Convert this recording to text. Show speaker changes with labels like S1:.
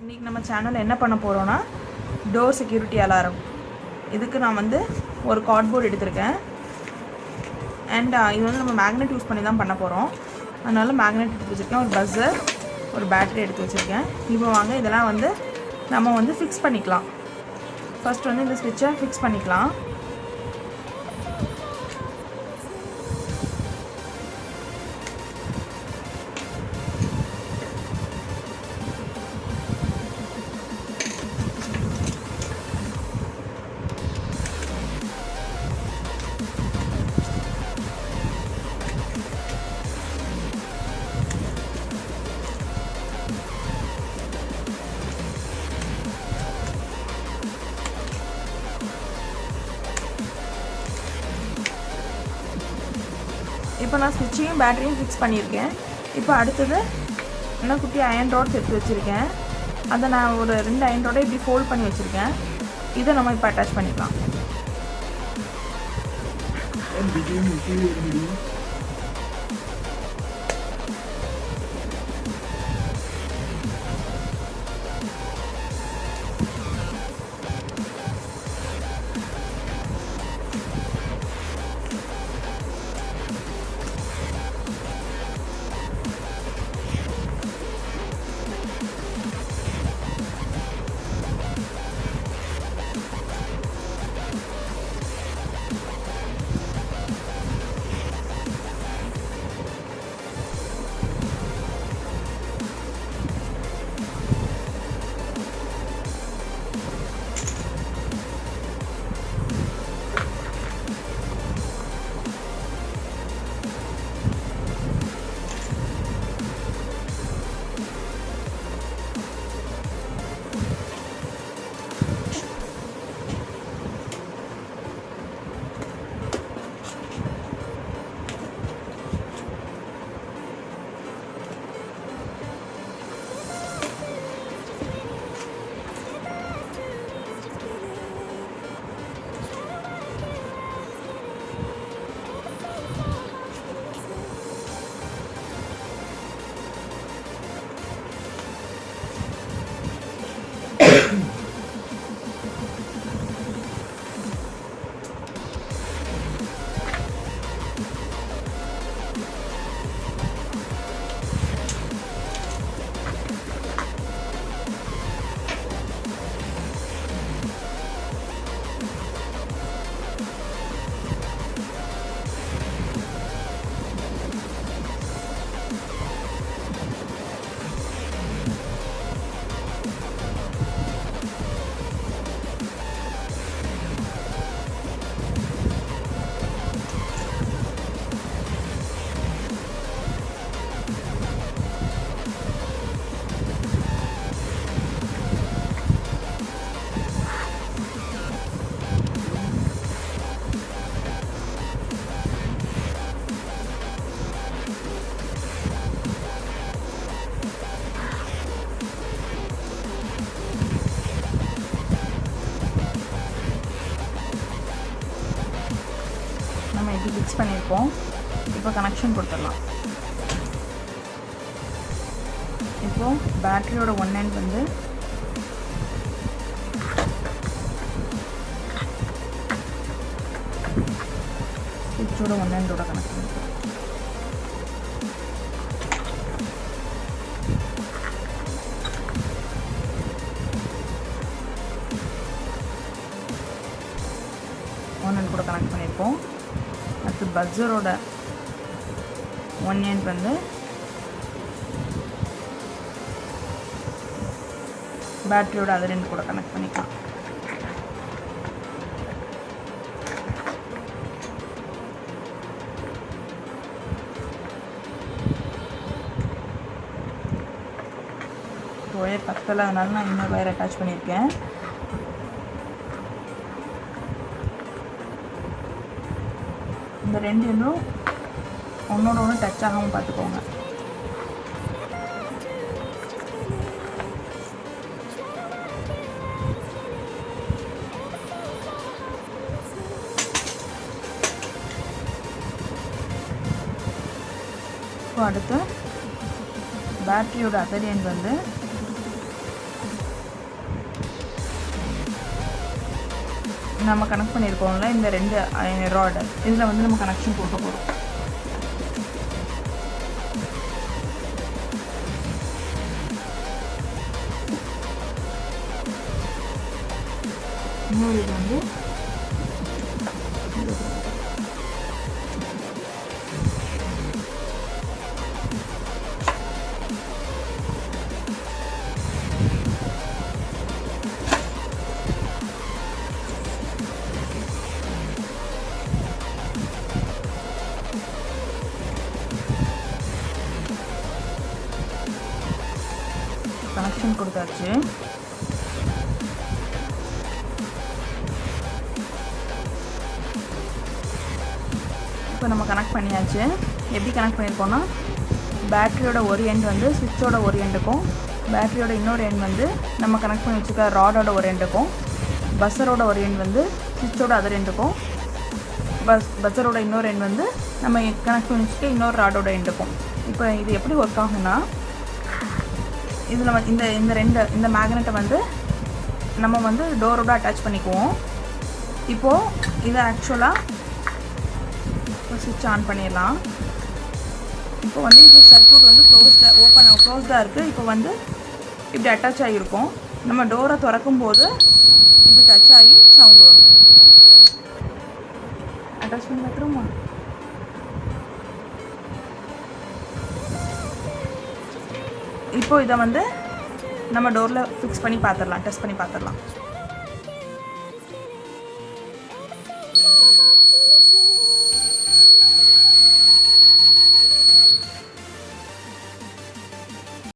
S1: இன்றைக்கி நம்ம சேனலில் என்ன பண்ண போகிறோன்னா டோர் செக்யூரிட்டி அலாரம். இதுக்கு நான் ஒரு கார்ட்போர்ட் எடுத்திருக்கேன். அண்ட் இது நம்ம மேக்னெட் யூஸ் பண்ணி தான் பண்ண போகிறோம். அதனால் மேக்னெட் எடுத்து வச்சுருக்கேன். ஒரு பஸ்ஸர், ஒரு பேட்டரி எடுத்து வச்சுருக்கேன். இப்போ வாங்க இதெல்லாம் நம்ம ஃபிக்ஸ் பண்ணிக்கலாம். ஃபர்ஸ்ட் இந்த ஸ்விட்சை ஃபிக்ஸ் பண்ணிக்கலாம். இப்போ நான் ஸ்விட்சையும் பேட்டரியும் ஃபிக்ஸ் பண்ணியிருக்கேன். இப்போ அடுத்தது இன்னும் குட்டி அயன் ராட்ஸ் எடுத்து வச்சுருக்கேன். அதை நான் ஒரு 2 அயன் ராடை இப்படி ஃபோல்ட் பண்ணி வச்சுருக்கேன். இதை நம்ம இப்போ அட்டாச் பண்ணிக்கலாம். நம்ம இப்படி ஃபிக்ஸ் பண்ணியிருக்கோம். இப்போ கனெக்ஷன் கொடுத்துடலாம். இப்போது பேட்டரியோட ஒன் எண்ட் ஸ்விட்சோட ஒன் எண்டோட கனெக்ட் பண்ணிருக்கோம். ஒன் எண்ட் கூட கனெக்ட் பண்ணியிருக்கோம். அடுத்து பஸ்ஸரோட ஒன் எண்ட் பேட்டரியோட அதர் எண்ட் கூட கனெக்ட் பண்ணிக்கலாம். ஒயர் பத்தலை, அதனால நான் இன்னொரு ஒயர் அட்டாச் பண்ணியிருக்கேன். இந்த ரெண்டு எண்ணும் ஒன்றோட ஒன்று டச் ஆகாமல் பார்த்துக்கோங்க. இப்போ அடுத்து பேட்டரியோட அதர் எண்ட் நம்ம கனெக்ட் பண்ணியிருக்கோம்ல இந்த 2 ராடு, இதில் வந்து நம்ம கனெக்ஷன் போட்டு போகிறோம். இன்னொரு இது வந்து கனெக்ஷன் கொடுத்தாச்சு. இப்போ நம்ம கனெக்ட் பண்ணியாச்சு. எப்படி கனெக்ட் பண்ணியிருக்கோன்னா, பேட்டரியோட ஒரு எண்ட் வந்து சுவிட்சோட ஒரு எண்டுக்கும், பேட்டரியோட இன்னொரு எண்ட் வந்து நம்ம கனெக்ட் பண்ணி வச்சுக்க ராடோட ஒரு எண்டுக்கும், பஸ்ஸரோட ஒரு எண்ட் வந்து சுவிட்சோட அதர் எண்டுக்கும், பஸ்ஸரோட இன்னொரு எண்ட் வந்து நம்ம கனெக்ட் பண்ணி வச்சுக்க இன்னொரு ராடோட எண்டுக்கும். இப்போ இது எப்படி ஒர்க் ஆகும்னா, இதில் இந்த மேக்னெட்டை வந்து நம்ம வந்து டோரோட அட்டாச் பண்ணிக்குவோம். இப்போது இதை ஆக்சுவலாக ஸ்விட்ச் ஆன் பண்ணிடலாம். இப்போ வந்து இது சர்க்யூட் வந்து க்ளோஸ்டாக இருக்குது. இப்போ வந்து இப்படி அட்டாச் ஆகியிருக்கும். நம்ம டோரை திறக்கும் போது இப்படி டச் ஆகி சவுண்டு வரும். அட்டாச் பண்ணி பார்த்துருமா? இப்போ இதை வந்து நம்ம டோரில் ஃபிக்ஸ் பண்ணி பார்த்துடலாம், டெஸ்ட் பண்ணி பார்த்துடலாம்.